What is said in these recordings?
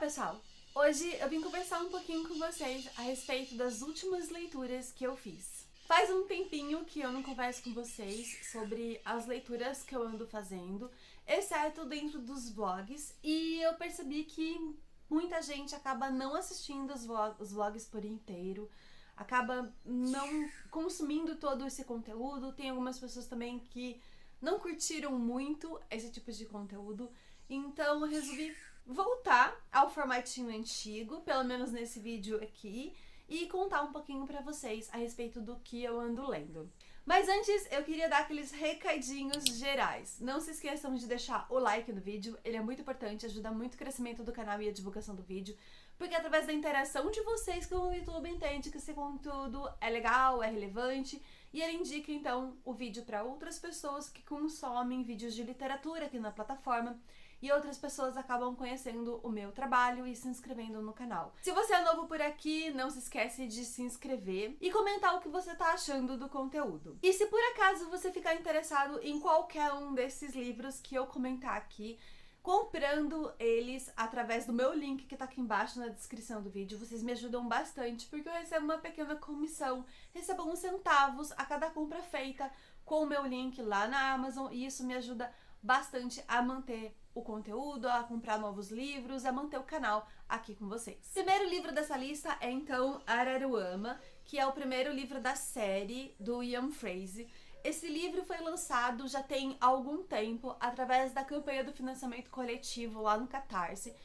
pessoal! Hoje eu vim conversar um pouquinho com vocês a respeito das últimas leituras que eu fiz. Faz um tempinho que eu não converso com vocês sobre as leituras que eu ando fazendo, exceto dentro dos vlogs, e eu percebi que muita gente acaba não assistindo os vlogs por inteiro, acaba não consumindo todo esse conteúdo. Tem algumas pessoas também que não curtiram muito esse tipo de conteúdo, então eu resolvi voltar ao formatinho antigo, pelo menos nesse vídeo aqui, e contar um pouquinho pra vocês a respeito do que eu ando lendo. Mas antes, eu queria dar aqueles recadinhos gerais. Não se esqueçam de deixar o like no vídeo, ele é muito importante, ajuda muito o crescimento do canal e a divulgação do vídeo, porque é através da interação de vocês que o YouTube entende que esse conteúdo é legal, é relevante, e ele indica então o vídeo para outras pessoas que consomem vídeos de literatura aqui na plataforma, e outras pessoas acabam conhecendo o meu trabalho e se inscrevendo no canal. Se você é novo por aqui, não se esquece de se inscrever e comentar o que você tá achando do conteúdo. E se por acaso você ficar interessado em qualquer um desses livros que eu comentar aqui, comprando eles através do meu link que tá aqui embaixo na descrição do vídeo, vocês me ajudam bastante, porque eu recebo uma pequena comissão, recebo uns centavos a cada compra feita com o meu link lá na Amazon, e isso me ajuda bastante a manter o conteúdo, a comprar novos livros, a manter o canal aqui com vocês. O primeiro livro dessa lista é então Araruama, que é o primeiro livro da série do Ian Frazee. Esse livro foi lançado já tem algum tempo através da campanha do financiamento coletivo lá no Catarse.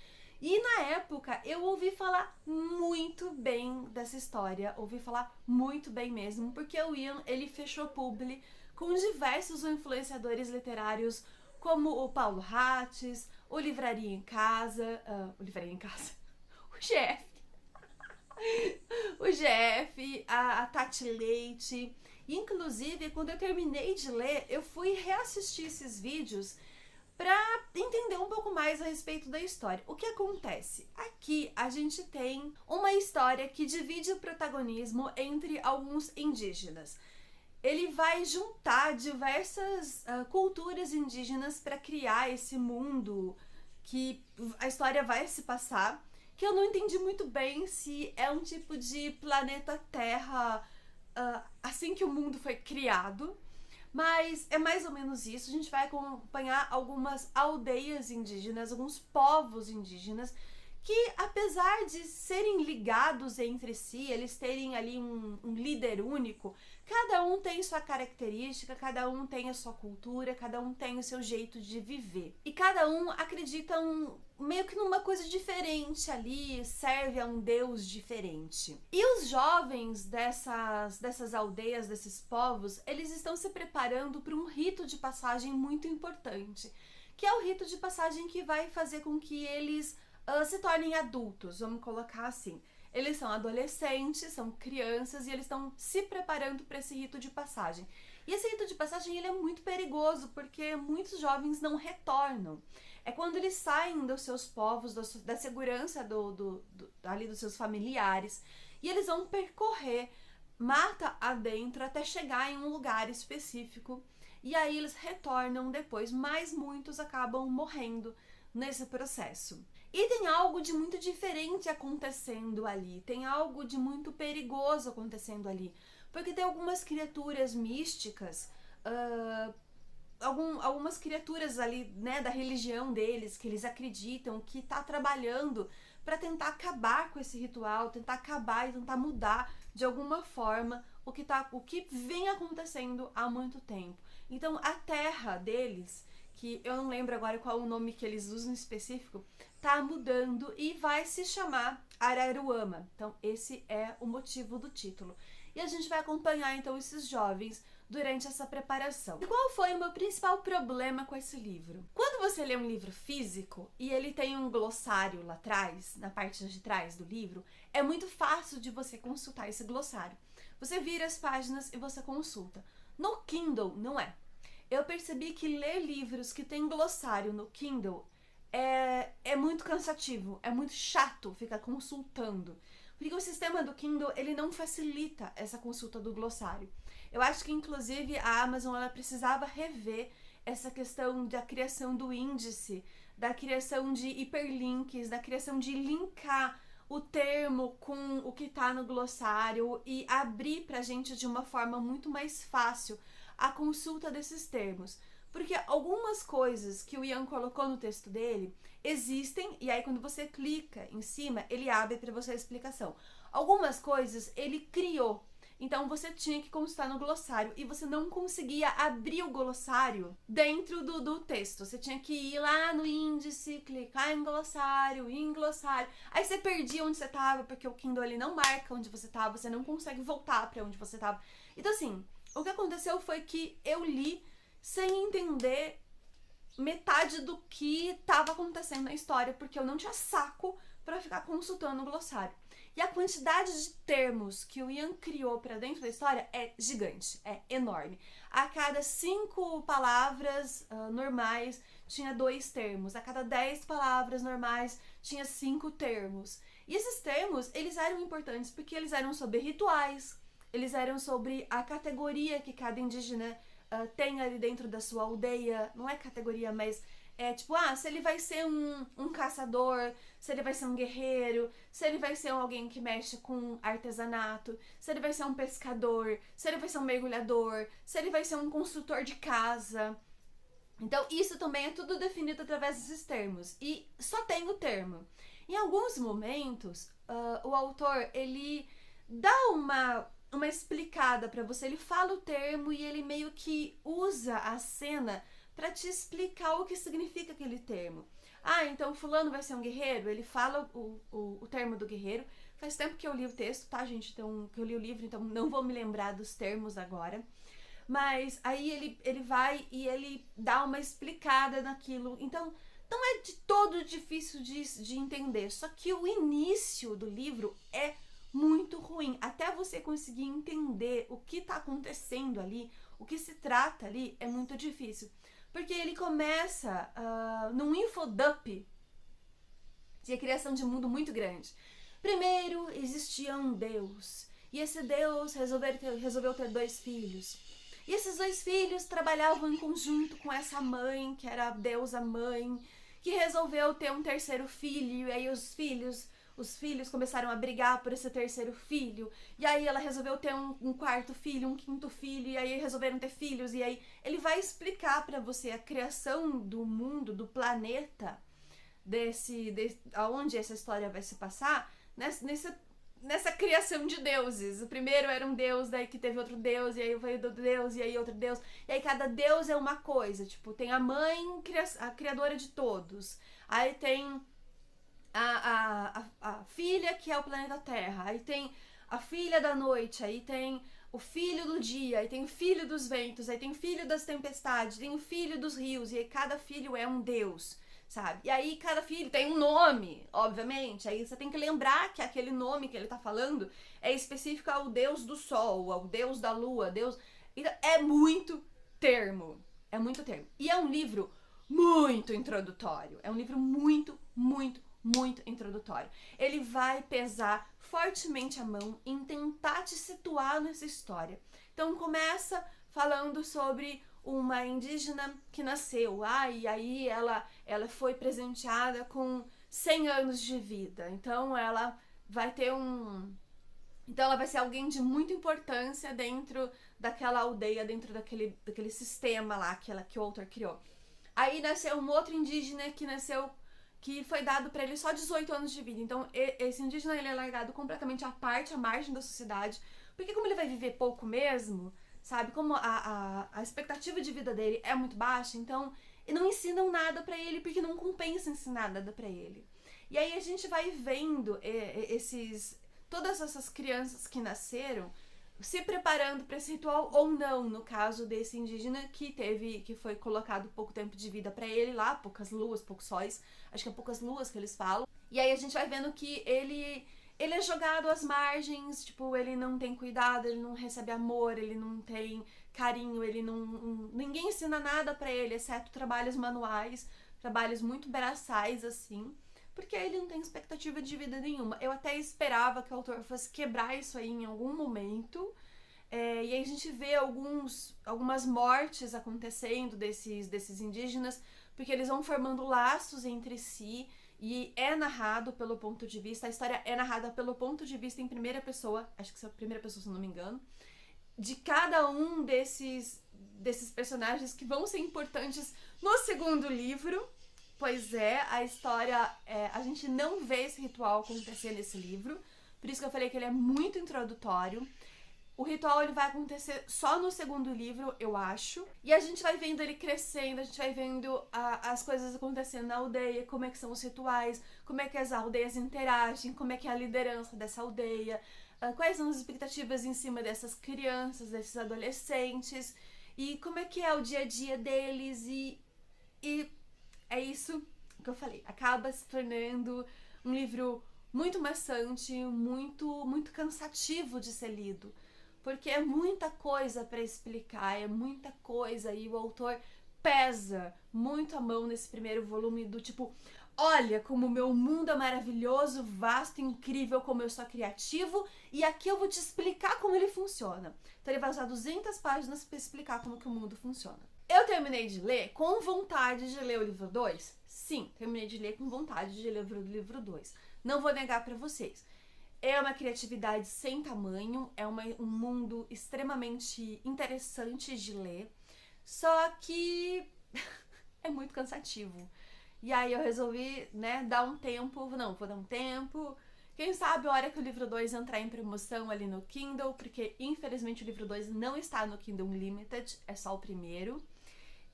E na época eu ouvi falar muito bem dessa história, ouvi falar muito bem mesmo, porque o Ian, ele fechou publi com diversos influenciadores literários, como o Paulo Hatz, o Livraria em Casa, o GF, o GF, a Tati Leite. Inclusive, quando eu terminei de ler, eu fui reassistir esses vídeos para entender um pouco mais a respeito da história. O que acontece? Aqui a gente tem uma história que divide o protagonismo entre alguns indígenas. Ele vai juntar diversas culturas indígenas para criar esse mundo que a história vai se passar, que eu não entendi muito bem se é um tipo de planeta Terra assim que o mundo foi criado, mas é mais ou menos isso. A gente vai acompanhar algumas aldeias indígenas, alguns povos indígenas, que apesar de serem ligados entre si, eles terem ali um líder único, cada um tem sua característica, cada um tem a sua cultura, cada um tem o seu jeito de viver. E cada um acredita meio que numa coisa diferente ali, serve a um deus diferente. E os jovens dessas aldeias, desses povos, eles estão se preparando para um rito de passagem muito importante, que é o rito de passagem que vai fazer com que eles se tornem adultos, vamos colocar assim. Eles são adolescentes, são crianças, e eles estão se preparando para esse rito de passagem. E esse rito de passagem, ele é muito perigoso, porque muitos jovens não retornam. É quando eles saem dos seus povos, da segurança ali dos seus familiares, e eles vão percorrer mata adentro até chegar em um lugar específico, e aí eles retornam depois, mas muitos acabam morrendo nesse processo. E tem algo de muito diferente acontecendo ali, tem algo de muito perigoso acontecendo ali, porque tem algumas criaturas místicas, algumas criaturas ali, né, da religião deles, que eles acreditam que tá trabalhando para tentar acabar com esse ritual, tentar acabar e tentar mudar de alguma forma o que vem acontecendo há muito tempo. Então a terra deles, que eu não lembro agora qual o nome que eles usam em específico, tá mudando e vai se chamar Araruama. Então esse é o motivo do título. E a gente vai acompanhar então esses jovens durante essa preparação. E qual foi o meu principal problema com esse livro? Quando você lê um livro físico e ele tem um glossário lá atrás, na parte de trás do livro, é muito fácil de você consultar esse glossário. Você vira as páginas e você consulta. No Kindle não é. Eu percebi que ler livros que tem glossário no Kindle é muito cansativo, é muito chato ficar consultando. Porque o sistema do Kindle, ele não facilita essa consulta do glossário. Eu acho que, inclusive, a Amazon ela precisava rever essa questão da criação do índice da criação de hiperlinks, da criação de linkar o termo com o que tá no glossário e abrir pra gente de uma forma muito mais fácil a consulta desses termos. Porque algumas coisas que o Ian colocou no texto dele existem, e aí quando você clica em cima, ele abre para você a explicação. Algumas coisas ele criou, então você tinha que consultar no glossário e você não conseguia abrir o glossário dentro do texto. Você tinha que ir lá no índice, clicar em glossário, aí você perdia onde você estava, porque o Kindle ele não marca onde você estava, você não consegue voltar para onde você estava. Então assim, o que aconteceu foi que eu li sem entender metade do que estava acontecendo na história, porque eu não tinha saco para ficar consultando o glossário. E a quantidade de termos que o Ian criou para dentro da história é gigante, é enorme. A cada 5 palavras normais tinha 2 termos, a cada 10 palavras normais tinha 5 termos. E esses termos, eles eram importantes porque eles eram sobre rituais, eles eram sobre a categoria que cada indígena tem ali dentro da sua aldeia. Não é categoria, mas é tipo, se ele vai ser um caçador, se ele vai ser um guerreiro, se ele vai ser alguém que mexe com artesanato, se ele vai ser um pescador, se ele vai ser um mergulhador, se ele vai ser um construtor de casa. Então isso também é tudo definido através desses termos. E só tem o termo. Em alguns momentos, o autor, ele dá uma explicada pra você, ele fala o termo e ele meio que usa a cena pra te explicar o que significa aquele termo. Então fulano vai ser um guerreiro, ele fala o termo do guerreiro. Faz tempo que eu li o texto, tá, gente? Então, que eu li o livro, então não vou me lembrar dos termos agora. Mas aí ele vai e ele dá uma explicada naquilo. Então, não é de todo difícil de entender. Só que o início do livro é muito ruim. Até você conseguir entender o que tá acontecendo ali, o que se trata ali, é muito difícil. Porque ele começa num infodump de criação de mundo muito grande. Primeiro existia um Deus, e esse Deus resolveu ter 2 filhos. E esses 2 filhos trabalhavam em conjunto com essa mãe, que era a deusa mãe, que resolveu ter um 3º filho, e aí os filhos começaram a brigar por esse 3º filho, e aí ela resolveu ter um 4º filho, um 5º filho, e aí resolveram ter filhos, e aí ele vai explicar pra você a criação do mundo, do planeta, aonde essa história vai se passar, nessa criação de deuses. O primeiro era um deus, daí que teve outro deus, e aí veio outro deus, e aí outro deus, e aí cada deus é uma coisa, tipo, tem a mãe, a criadora de todos, aí tem a filha, que é o planeta Terra, aí tem a filha da noite, aí tem o filho do dia, aí tem o filho dos ventos, aí tem o filho das tempestades, tem o filho dos rios, e aí cada filho é um deus, sabe? E aí cada filho tem um nome, obviamente, aí você tem que lembrar que aquele nome que ele tá falando é específico ao deus do sol, ao deus da lua, deus... Então, é muito termo, E é um livro muito introdutório, é um livro muito introdutório. Ele vai pesar fortemente a mão em tentar te situar nessa história. Então começa falando sobre uma indígena que nasceu, e aí ela foi presenteada com 100 anos de vida. Então ela vai ter Então ela vai ser alguém de muita importância dentro daquela aldeia, dentro daquele sistema lá que o autor criou. Aí nasceu um outro indígena que foi dado pra ele só 18 anos de vida. Então esse indígena ele é largado completamente à parte, à margem da sociedade, porque como ele vai viver pouco mesmo, sabe, como a expectativa de vida dele é muito baixa, então não ensinam nada pra ele, porque não compensa ensinar nada pra ele. E aí a gente vai vendo todas essas crianças que nasceram se preparando para esse ritual ou não, no caso desse indígena que foi colocado pouco tempo de vida para ele lá, poucas luas, poucos sóis, acho que é poucas luas que eles falam. E aí a gente vai vendo que ele é jogado às margens, tipo, ele não tem cuidado, ele não recebe amor, ele não tem carinho, ninguém ensina nada para ele, exceto trabalhos manuais, trabalhos muito braçais, assim, porque ele não tem expectativa de vida nenhuma. Eu até esperava que o autor fosse quebrar isso aí em algum momento, e aí a gente vê algumas mortes acontecendo desses indígenas, porque eles vão formando laços entre si e é narrado pelo ponto de vista, a história é narrada pelo ponto de vista em primeira pessoa, acho que é a primeira pessoa, se não me engano, de cada um desses personagens que vão ser importantes no segundo livro. Pois é, a história, a gente não vê esse ritual acontecer nesse livro, por isso que eu falei que ele é muito introdutório. O ritual ele vai acontecer só no segundo livro, eu acho. E a gente vai vendo ele crescendo, a gente vai vendo as coisas acontecendo na aldeia, como é que são os rituais, como é que as aldeias interagem, como é que é a liderança dessa aldeia, quais são as expectativas em cima dessas crianças, desses adolescentes, e como é que é o dia a dia deles, e é isso que eu falei. Acaba se tornando um livro muito maçante, muito cansativo de ser lido. Porque é muita coisa para explicar, é muita coisa, e o autor pesa muito a mão nesse primeiro volume do tipo, olha como o meu mundo é maravilhoso, vasto, incrível, como eu sou criativo, e aqui eu vou te explicar como ele funciona. Então ele vai usar 200 páginas para explicar como que o mundo funciona. Eu terminei de ler com vontade de ler o livro 2? Sim, terminei de ler com vontade de ler o livro 2. Não vou negar para vocês. É uma criatividade sem tamanho, é um mundo extremamente interessante de ler, só que é muito cansativo. E aí eu resolvi, dar um tempo, vou dar um tempo, quem sabe a hora que o livro 2 entrar em promoção ali no Kindle, porque infelizmente o livro 2 não está no Kindle Unlimited, é só o primeiro.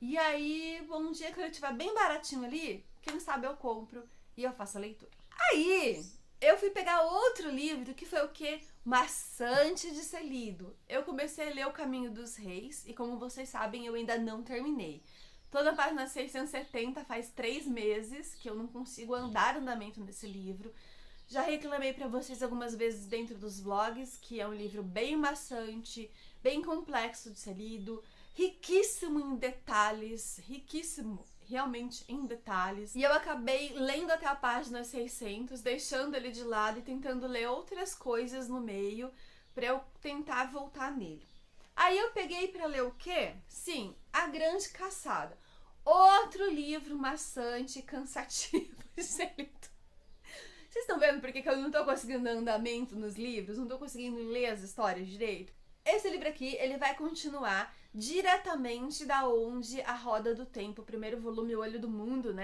E aí, um dia que ele estiver bem baratinho ali, quem sabe eu compro e eu faço a leitura. Aí eu fui pegar outro livro que foi o quê? Maçante de ser lido. Eu comecei a ler O Caminho dos Reis e, como vocês sabem, eu ainda não terminei. Tô na página 670, faz 3 meses que eu não consigo andar andamento nesse livro. Já reclamei pra vocês algumas vezes dentro dos vlogs que é um livro bem maçante, bem complexo de ser lido, riquíssimo em detalhes, riquíssimo realmente em detalhes. E eu acabei lendo até a página 600, deixando ele de lado e tentando ler outras coisas no meio pra eu tentar voltar nele. Aí eu peguei pra ler o quê? Sim, A Grande Caçada. Outro livro maçante e cansativo de ser lido. Vocês estão vendo por que eu não tô conseguindo dar andamento nos livros? Não tô conseguindo ler as histórias direito? Esse livro aqui, ele vai continuar diretamente da onde A Roda do Tempo, o primeiro volume, O Olho do Mundo,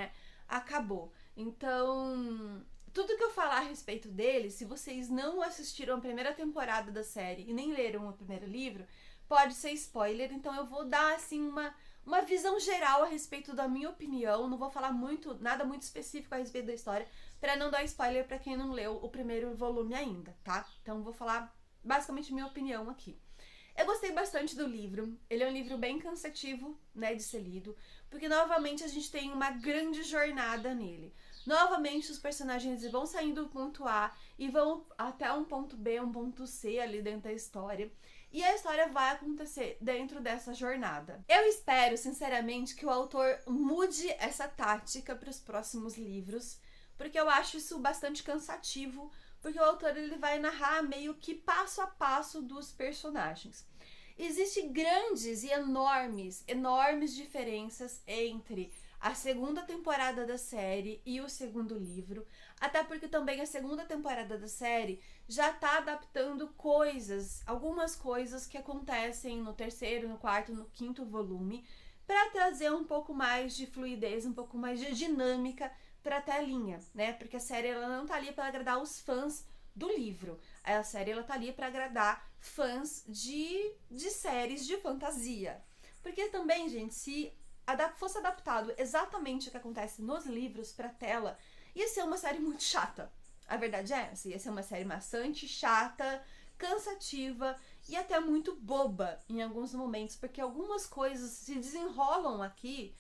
acabou. Então, tudo que eu falar a respeito dele, se vocês não assistiram a primeira temporada da série e nem leram o primeiro livro, pode ser spoiler, então eu vou dar, assim, uma visão geral a respeito da minha opinião, não vou falar nada muito específico a respeito da história, pra não dar spoiler pra quem não leu o primeiro volume ainda, tá? Então vou falar basicamente minha opinião aqui. Eu gostei bastante do livro, ele é um livro bem cansativo, de ser lido, porque novamente a gente tem uma grande jornada nele. Novamente os personagens vão saindo do ponto A e vão até um ponto B, um ponto C ali dentro da história. E a história vai acontecer dentro dessa jornada. Eu espero, sinceramente, que o autor mude essa tática para os próximos livros, porque eu acho isso bastante cansativo, porque o autor ele vai narrar meio que passo a passo dos personagens. Existem grandes e enormes diferenças entre a segunda temporada da série e o segundo livro, até porque também a segunda temporada da série já tá adaptando algumas coisas que acontecem no terceiro, no quarto, no quinto volume, para trazer um pouco mais de fluidez, um pouco mais de dinâmica para a telinha, Porque a série ela não tá ali para agradar os fãs do livro. A série ela tá ali para agradar fãs de séries de fantasia. Porque também, gente, se fosse adaptado exatamente o que acontece nos livros pra tela, ia ser uma série muito chata. A verdade é essa, ia ser uma série maçante, chata, cansativa e até muito boba em alguns momentos, porque algumas coisas se desenrolam aqui,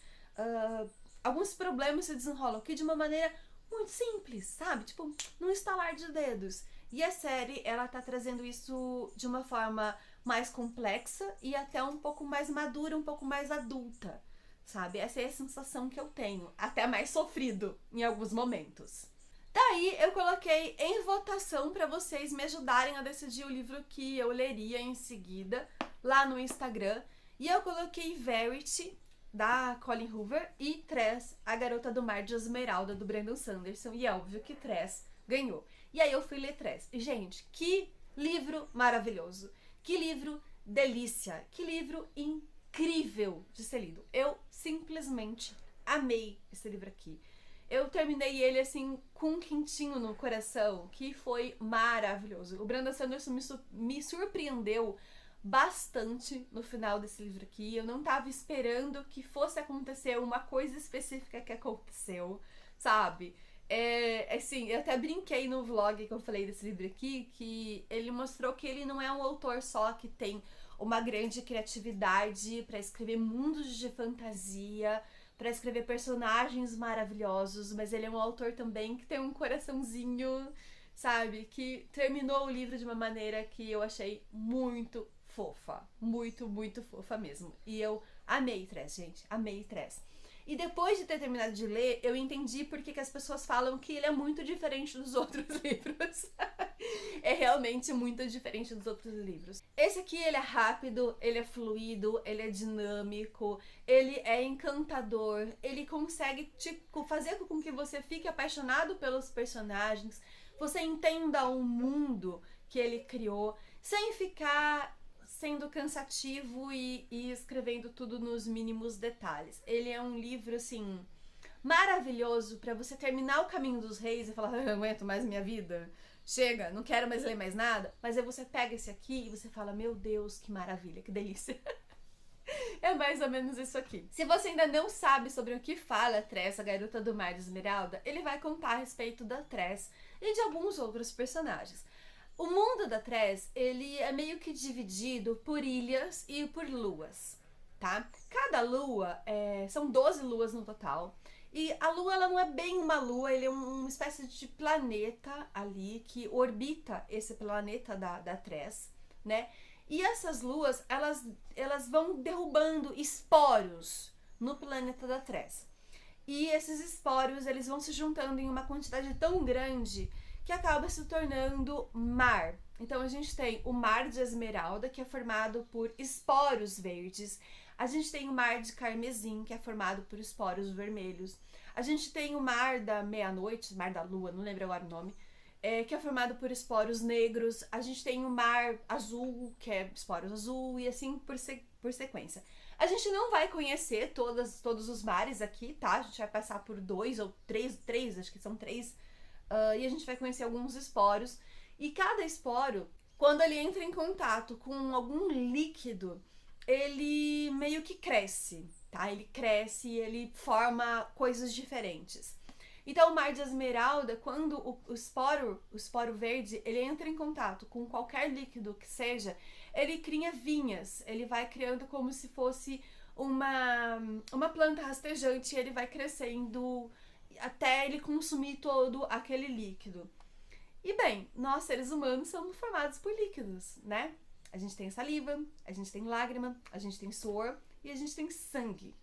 alguns problemas se desenrolam aqui de uma maneira muito simples, sabe? Tipo, num estalar de dedos. E a série, ela tá trazendo isso de uma forma mais complexa e até um pouco mais madura, um pouco mais adulta, sabe? Essa é a sensação que eu tenho, até mais sofrido em alguns momentos. Daí eu coloquei em votação para vocês me ajudarem a decidir o livro que eu leria em seguida lá no Instagram. E eu coloquei Verity, da Colleen Hoover, e Tress, A Garota do Mar de Esmeralda, do Brandon Sanderson. E é óbvio que Tress ganhou. E aí eu fui ler Tress. E, gente, que livro maravilhoso. Que livro delícia. Que livro incrível de ser lido. Eu simplesmente amei esse livro aqui. Eu terminei ele, assim, com um quentinho no coração, que foi maravilhoso. O Brandon Sanderson me surpreendeu bastante no final desse livro aqui. Eu não tava esperando que fosse acontecer uma coisa específica que aconteceu, sabe? Assim, eu até brinquei no vlog que eu falei desse livro aqui, que ele mostrou que ele não é um autor só que tem uma grande criatividade para escrever mundos de fantasia, para escrever personagens maravilhosos, mas ele é um autor também que tem um coraçãozinho, sabe? Que terminou o livro de uma maneira que eu achei muito fofa. Muito, muito fofa mesmo. E eu amei Tress, gente. Amei Tress. E depois de ter terminado de ler, eu entendi por que as pessoas falam que ele é muito diferente dos outros livros. É realmente muito diferente dos outros livros. Esse aqui, ele é rápido, ele é fluido, ele é dinâmico, ele é encantador, ele consegue fazer com que você fique apaixonado pelos personagens, você entenda o mundo que ele criou, sem ficar sendo cansativo e escrevendo tudo nos mínimos detalhes. Ele é um livro, assim, maravilhoso para você terminar o Caminho dos Reis e falar, eu aguento mais minha vida, chega, não quero mais ler mais nada. Mas aí você pega esse aqui e você fala, meu Deus, que maravilha, que delícia. É mais ou menos isso aqui. Se você ainda não sabe sobre o que fala Tress, a Garota do Mar de Esmeralda, ele vai contar a respeito da Tress e de alguns outros personagens. O mundo da Tress, ele é meio que dividido por ilhas e por luas, tá? Cada lua, são 12 luas no total. E a lua, ela não é bem uma lua, ele é uma espécie de planeta ali que orbita esse planeta da Tress, né? E essas luas, elas vão derrubando esporos no planeta da Tress. E esses esporos, eles vão se juntando em uma quantidade tão grande que acaba se tornando mar. Então a gente tem o Mar de Esmeralda, que é formado por esporos verdes. A gente tem o Mar de Carmesim, que é formado por esporos vermelhos. A gente tem o Mar da Meia-Noite, Mar da Lua, não lembro agora o nome, que é formado por esporos negros. A gente tem o Mar Azul, que é esporos azul, e assim por sequência. A gente não vai conhecer todos os mares aqui, tá? A gente vai passar por 2 ou 3, acho que são 3, e a gente vai conhecer alguns esporos. E cada esporo, quando ele entra em contato com algum líquido, ele meio que cresce, tá? Ele cresce e ele forma coisas diferentes. Então o Mar de Esmeralda, quando o esporo verde, ele entra em contato com qualquer líquido que seja, ele cria vinhas, ele vai criando como se fosse uma planta rastejante, e ele vai crescendo até ele consumir todo aquele líquido. E bem, nós seres humanos somos formados por líquidos, né? A gente tem saliva, a gente tem lágrima, a gente tem suor e a gente tem sangue.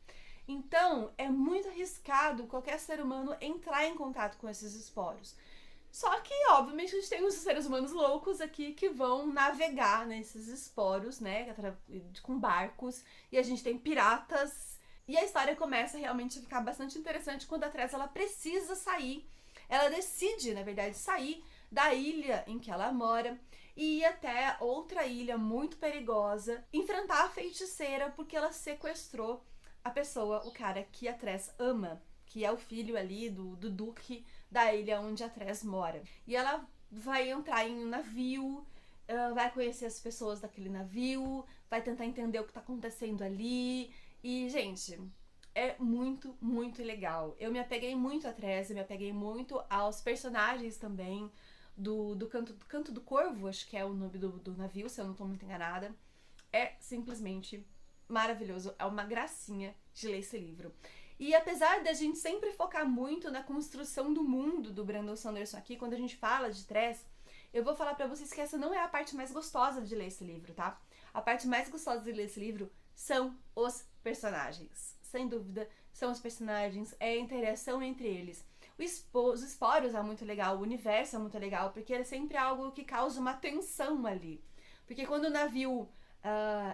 Então, é muito arriscado qualquer ser humano entrar em contato com esses esporos. Só que, obviamente, a gente tem os seres humanos loucos aqui que vão navegar nesses esporos, né, com barcos, e a gente tem piratas. E a história começa realmente a ficar bastante interessante quando a Tress, ela precisa sair. Ela decide, na verdade, sair da ilha em que ela mora e ir até outra ilha muito perigosa, enfrentar a feiticeira porque ela sequestrou a pessoa, o cara que a Tress ama, que é o filho ali do duque da ilha onde a Tress mora. E ela vai entrar em um navio, vai conhecer as pessoas daquele navio, vai tentar entender o que tá acontecendo ali. E, gente, é muito, muito legal. Eu me apeguei muito a Tress, eu me apeguei muito aos personagens também do Canto do Corvo, acho que é o nome do navio, se eu não tô muito enganada. É simplesmente maravilhoso, é uma gracinha de ler esse livro. E apesar da gente sempre focar muito na construção do mundo do Brandon Sanderson aqui, quando a gente fala de Tress, eu vou falar pra vocês que essa não é a parte mais gostosa de ler esse livro, tá? A parte mais gostosa de ler esse livro são os personagens. Sem dúvida, são os personagens, é a interação entre eles. Os esporos é muito legal, o universo é muito legal, porque é sempre algo que causa uma tensão ali. Porque quando o navio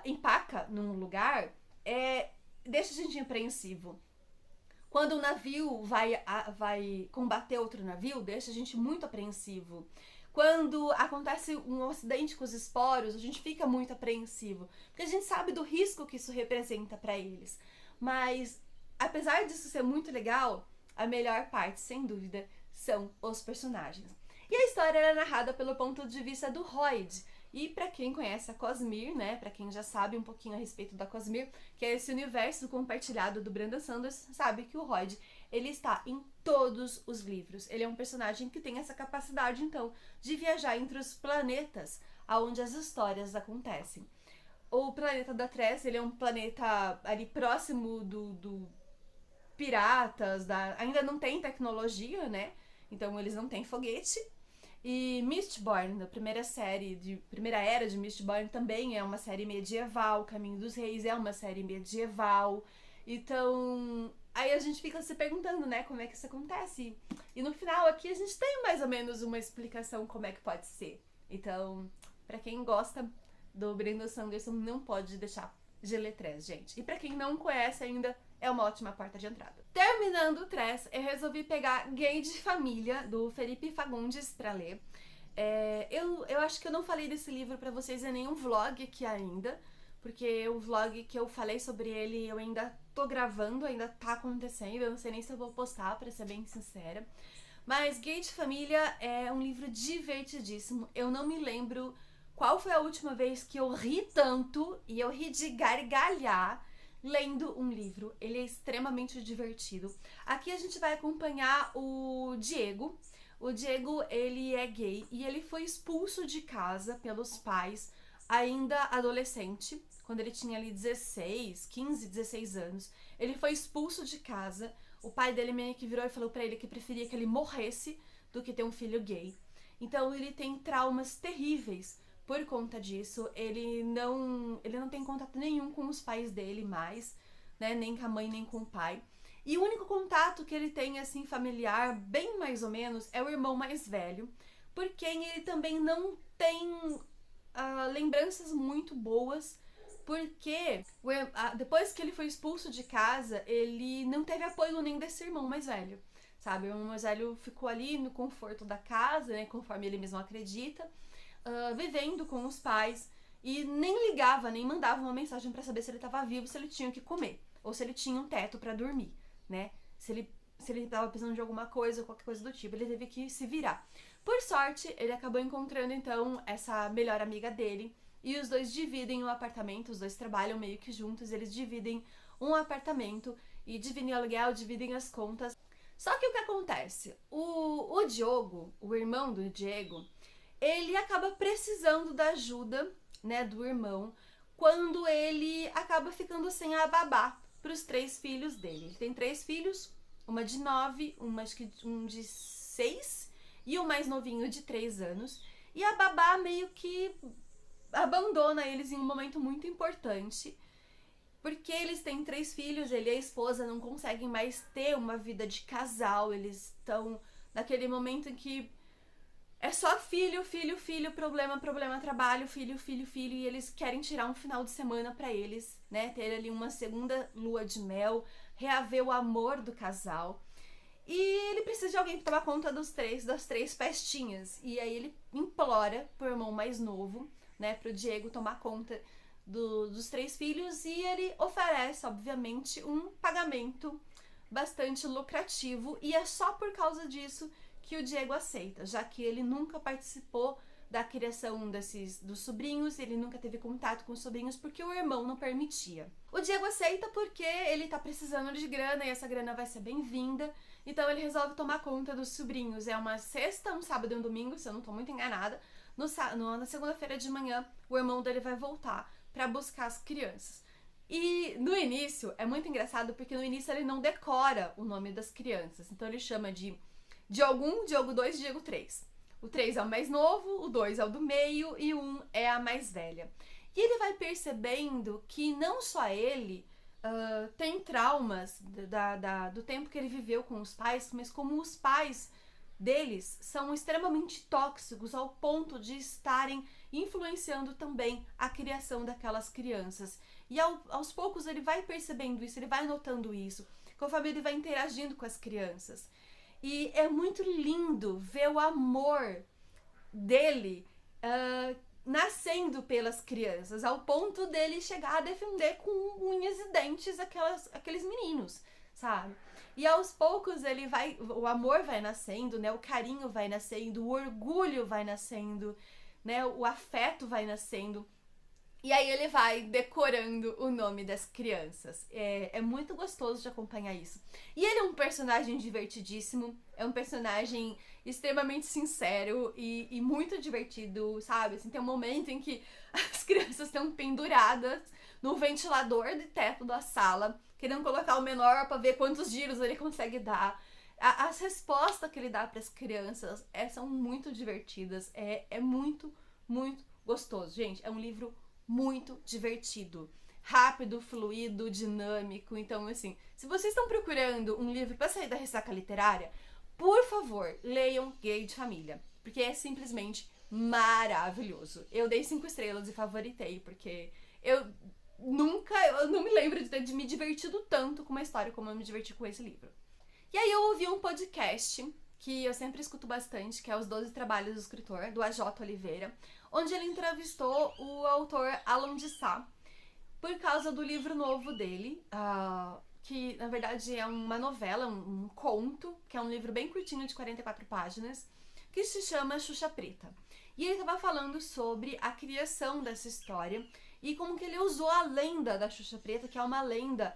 empaca num lugar, deixa a gente apreensivo. Quando o navio vai combater outro navio, deixa a gente muito apreensivo. Quando acontece um acidente com os esporos, a gente fica muito apreensivo, porque a gente sabe do risco que isso representa para eles. Mas, apesar disso ser muito legal, a melhor parte, sem dúvida, são os personagens. E a história é narrada pelo ponto de vista do Royd. E para quem conhece a Cosmere, né, para quem já sabe um pouquinho a respeito da Cosmere, que é esse universo compartilhado do Brandon Sanderson, sabe que o Royd, ele está em todos os livros. Ele é um personagem que tem essa capacidade, então, de viajar entre os planetas onde as histórias acontecem. O planeta da Tress, ele é um planeta ali próximo do piratas, ainda não tem tecnologia, né? Então eles não têm foguete. E Mistborn, da primeira era de Mistborn, também é uma série medieval. Caminho dos Reis é uma série medieval. Então, aí a gente fica se perguntando, né, como é que isso acontece. E no final aqui a gente tem mais ou menos uma explicação como é que pode ser. Então, pra quem gosta do Brandon Sanderson, não pode deixar de ler Tress, gente. E pra quem não conhece ainda, é uma ótima porta de entrada. Terminando o Tress, eu resolvi pegar Gay de Família, do Felipe Fagundes, pra ler. Eu acho que eu não falei desse livro pra vocês em nenhum vlog aqui ainda, porque o vlog que eu falei sobre ele eu ainda tô gravando, ainda tá acontecendo, eu não sei nem se eu vou postar, pra ser bem sincera. Mas Gay de Família é um livro divertidíssimo. Eu não me lembro qual foi a última vez que eu ri tanto, e eu ri de gargalhar, lendo um livro. Ele é extremamente divertido. Aqui a gente vai acompanhar o Diego. O Diego, ele é gay e ele foi expulso de casa pelos pais ainda adolescente, quando ele tinha ali 15, 16 anos. Ele foi expulso de casa. O pai dele meio que virou e falou pra ele que preferia que ele morresse do que ter um filho gay. Então ele tem traumas terríveis por conta disso. Ele não tem contato nenhum com os pais dele mais, né? Nem com a mãe, nem com o pai. E o único contato que ele tem, assim, familiar, bem mais ou menos, é o irmão mais velho, por quem ele também não tem lembranças muito boas, porque depois que ele foi expulso de casa, ele não teve apoio nem desse irmão mais velho, sabe? O irmão mais velho ficou ali no conforto da casa, né? Conforme ele mesmo acredita, vivendo com os pais, e nem ligava, nem mandava uma mensagem pra saber se ele tava vivo, se ele tinha o que comer, ou se ele tinha um teto pra dormir, né? Se ele tava precisando de alguma coisa, ou qualquer coisa do tipo, ele teve que se virar. Por sorte, ele acabou encontrando, então, essa melhor amiga dele, e os dois dividem um apartamento, os dois trabalham meio que juntos, eles dividem um apartamento, e dividem o aluguel, dividem as contas. Só que o que acontece? O Diogo, o irmão do Diego, ele acaba precisando da ajuda, né, do irmão, quando ele acaba ficando sem a babá para os 3 filhos dele. Ele tem 3 filhos, uma de 9, um de 6 e o mais novinho de 3 anos. E a babá meio que abandona eles em um momento muito importante, porque eles têm 3 filhos, ele e a esposa não conseguem mais ter uma vida de casal, eles estão naquele momento em que é só filho, filho, filho, problema, problema, trabalho, filho, filho, filho, e eles querem tirar um final de semana pra eles, né, ter ali uma segunda lua de mel, reaver o amor do casal. E ele precisa de alguém pra tomar conta das 3 pestinhas, e aí ele implora pro irmão mais novo, né, pro Diego tomar conta dos 3 filhos, e ele oferece, obviamente, um pagamento bastante lucrativo, e é só por causa disso que o Diego aceita, já que ele nunca participou da criação dos sobrinhos, ele nunca teve contato com os sobrinhos porque o irmão não permitia. O Diego aceita porque ele tá precisando de grana e essa grana vai ser bem-vinda, então ele resolve tomar conta dos sobrinhos. É uma sexta, um sábado e um domingo, se eu não tô muito enganada. Na segunda-feira de manhã, o irmão dele vai voltar pra buscar as crianças. E no início, é muito engraçado porque no início ele não decora o nome das crianças, então ele chama de Diogo 1, Diogo 2, Diogo 3. O 3 é o mais novo, o 2 é o do meio e o 1 é a mais velha. E ele vai percebendo que não só ele tem traumas do tempo que ele viveu com os pais, mas como os pais deles são extremamente tóxicos ao ponto de estarem influenciando também a criação daquelas crianças. E aos poucos ele vai percebendo isso, ele vai notando isso, conforme ele vai interagindo com as crianças. E é muito lindo ver o amor dele nascendo pelas crianças, ao ponto dele chegar a defender com unhas e dentes aqueles meninos, sabe? E aos poucos o amor vai nascendo, né? O carinho vai nascendo, o orgulho vai nascendo, né? O afeto vai nascendo. E aí ele vai decorando o nome das crianças. É muito gostoso de acompanhar isso. E ele é um personagem divertidíssimo, é um personagem extremamente sincero e muito divertido, sabe? Assim, tem um momento em que as crianças estão penduradas no ventilador de teto da sala, querendo colocar o menor pra ver quantos giros ele consegue dar. As respostas que ele dá para as crianças são muito divertidas. É muito, muito gostoso. Gente, é um livro muito divertido, rápido, fluido, dinâmico. Então, assim, se vocês estão procurando um livro para sair da ressaca literária, por favor, leiam Guia de Família, porque é simplesmente maravilhoso. Eu dei 5 estrelas e favoritei, porque eu não me lembro de me divertido tanto com uma história como eu me diverti com esse livro. E aí eu ouvi um podcast que eu sempre escuto bastante, que é Os 12 Trabalhos do Escritor, do AJ Oliveira, onde ele entrevistou o autor Alan de Sá por causa do livro novo dele, que na verdade é uma novela, um conto, que é um livro bem curtinho de 44 páginas, que se chama Xuxa Preta. E ele estava falando sobre a criação dessa história e como que ele usou a lenda da Xuxa Preta, que é uma lenda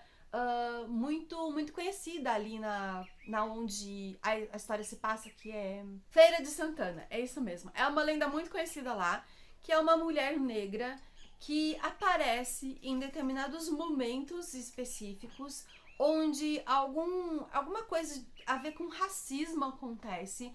muito, muito conhecida ali na onde a história se passa, que é Feira de Santana, é isso mesmo. É uma lenda muito conhecida lá, que é uma mulher negra que aparece em determinados momentos específicos onde alguma coisa a ver com racismo acontece,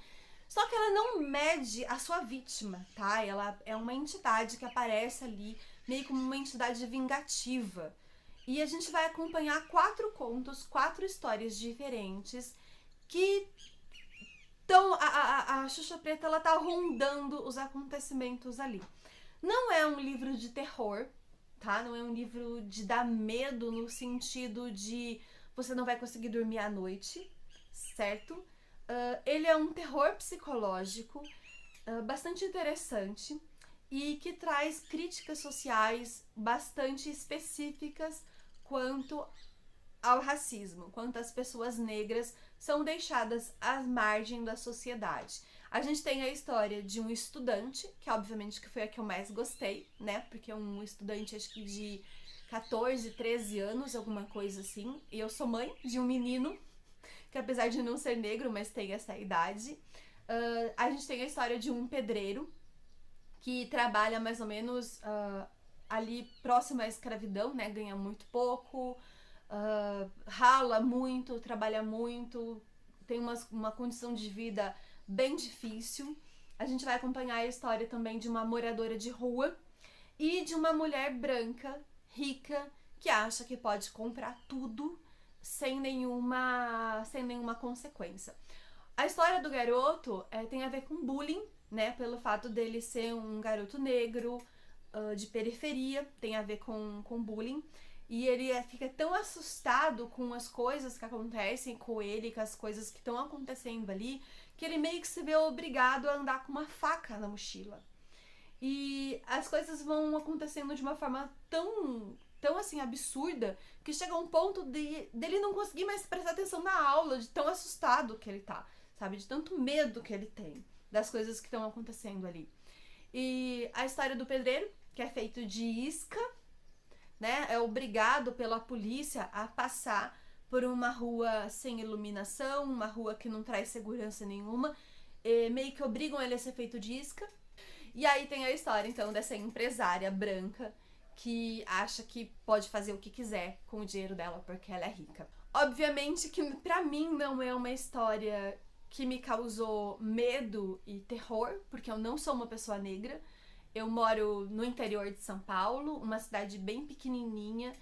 só que ela não mede a sua vítima, tá? Ela é uma entidade que aparece ali meio como uma entidade vingativa. E a gente vai acompanhar 4 contos, 4 histórias diferentes que estão... A Xuxa Preta, ela tá rondando os acontecimentos ali. Não é um livro de terror, tá? Não é um livro de dar medo no sentido de você não vai conseguir dormir à noite, certo? Ele é um terror psicológico bastante interessante e que traz críticas sociais bastante específicas quanto ao racismo, quanto as pessoas negras são deixadas à margem da sociedade. A gente tem a história de um estudante, que obviamente que foi a que eu mais gostei, né? Porque é um estudante, acho que de 14, 13 anos, alguma coisa assim. E eu sou mãe de um menino, que apesar de não ser negro, mas tem essa idade. A gente tem a história de um pedreiro, que trabalha mais ou menos ali próximo à escravidão, né? Ganha muito pouco, rala muito, trabalha muito, tem uma condição de vida bem difícil. A gente vai acompanhar a história também de uma moradora de rua e de uma mulher branca, rica, que acha que pode comprar tudo sem nenhuma consequência. A história do garoto tem a ver com bullying, né? Pelo fato dele ser um garoto negro, de periferia, tem a ver com bullying. E ele fica tão assustado com as coisas que acontecem com ele, com as coisas que estão acontecendo ali, que ele meio que se vê obrigado a andar com uma faca na mochila. E as coisas vão acontecendo de uma forma tão assim absurda, que chega a um ponto dele não conseguir mais prestar atenção na aula, de tão assustado que ele tá, sabe? De tanto medo que ele tem das coisas que estão acontecendo ali. E a história do pedreiro, que é feito de isca, né? É obrigado pela polícia a passar por uma rua sem iluminação, uma rua que não traz segurança nenhuma, meio que obrigam ele a ser feito de isca. E aí tem a história, então, dessa empresária branca que acha que pode fazer o que quiser com o dinheiro dela porque ela é rica. Obviamente que pra mim não é uma história que me causou medo e terror, porque eu não sou uma pessoa negra. Eu moro no interior de São Paulo, uma cidade bem pequenininha,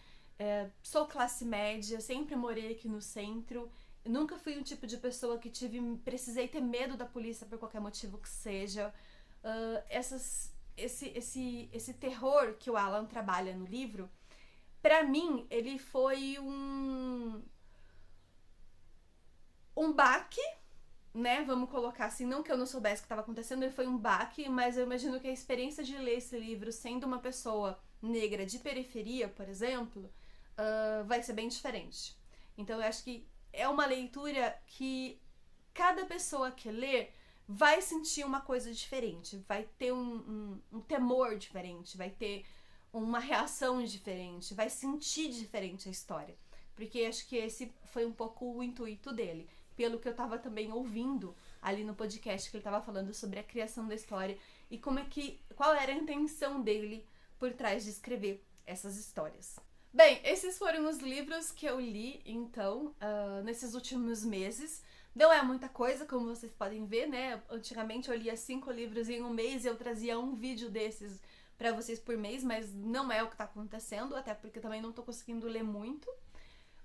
sou classe média, sempre morei aqui no centro Eu nunca fui um tipo de pessoa que precisei ter medo da polícia por qualquer motivo que seja. Esse terror que o Alan trabalha no livro, pra mim, ele foi um baque, né? Vamos colocar assim, não que eu não soubesse o que estava acontecendo, ele foi um baque, mas eu imagino que a experiência de ler esse livro, sendo uma pessoa negra de periferia, por exemplo, vai ser bem diferente. Então eu acho que é uma leitura que cada pessoa que lê vai sentir uma coisa diferente, vai ter um temor diferente, vai ter uma reação diferente, vai sentir diferente a história. Porque acho que esse foi um pouco o intuito dele. Pelo que eu tava também ouvindo ali no podcast que ele tava falando sobre a criação da história e qual era a intenção dele por trás de escrever essas histórias. Bem, esses foram os livros que eu li, então, nesses últimos meses. Não é muita coisa, como vocês podem ver, né? Antigamente eu lia 5 livros em um mês e eu trazia um vídeo desses pra vocês por mês, mas não é o que tá acontecendo, até porque também não tô conseguindo ler muito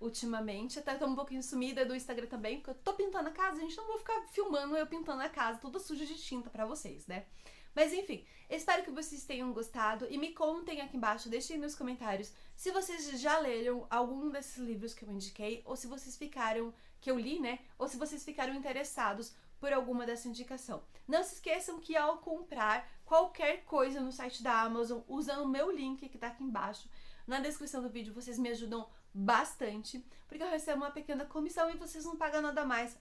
ultimamente. Até tô um pouquinho sumida do Instagram também, porque eu tô pintando a casa, gente, não vou ficar filmando eu pintando a casa toda suja de tinta pra vocês, né? Mas enfim, espero que vocês tenham gostado e me contem aqui embaixo, deixem nos comentários se vocês já leram algum desses livros que eu indiquei, ou se vocês ficaram, que eu li, né? Ou se vocês ficaram interessados por alguma dessa indicação. Não se esqueçam que ao comprar qualquer coisa no site da Amazon, usando o meu link que tá aqui embaixo, na descrição do vídeo, vocês me ajudam bastante, porque eu recebo uma pequena comissão e vocês não pagam nada mais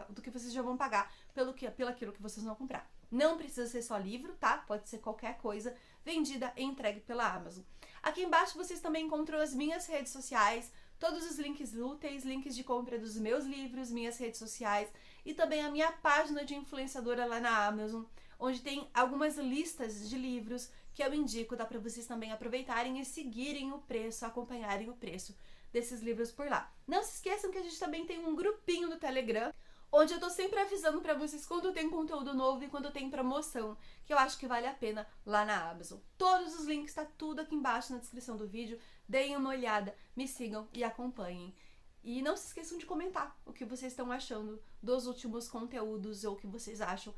do que vocês já vão pagar pelo aquilo que vocês vão comprar. Não precisa ser só livro, tá? Pode ser qualquer coisa vendida e entregue pela Amazon. Aqui embaixo vocês também encontram as minhas redes sociais, todos os links úteis, links de compra dos meus livros, minhas redes sociais e também a minha página de influenciadora lá na Amazon, onde tem algumas listas de livros que eu indico, dá pra vocês também aproveitarem e seguirem o preço, acompanharem o preço desses livros por lá. Não se esqueçam que a gente também tem um grupinho no Telegram, onde eu tô sempre avisando pra vocês quando tem conteúdo novo e quando tem promoção, que eu acho que vale a pena lá na Amazon. Todos os links tá tudo aqui embaixo na descrição do vídeo, deem uma olhada, me sigam e acompanhem. E não se esqueçam de comentar o que vocês estão achando dos últimos conteúdos ou o que vocês acham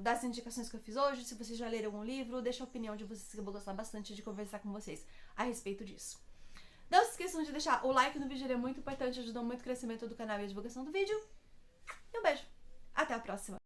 das indicações que eu fiz hoje. Se vocês já leram um livro, deixa a opinião de vocês que eu vou gostar bastante de conversar com vocês a respeito disso. Não se esqueçam de deixar o like no vídeo, ele é muito importante, ajuda muito o crescimento do canal e a divulgação do vídeo. E um beijo. Até a próxima.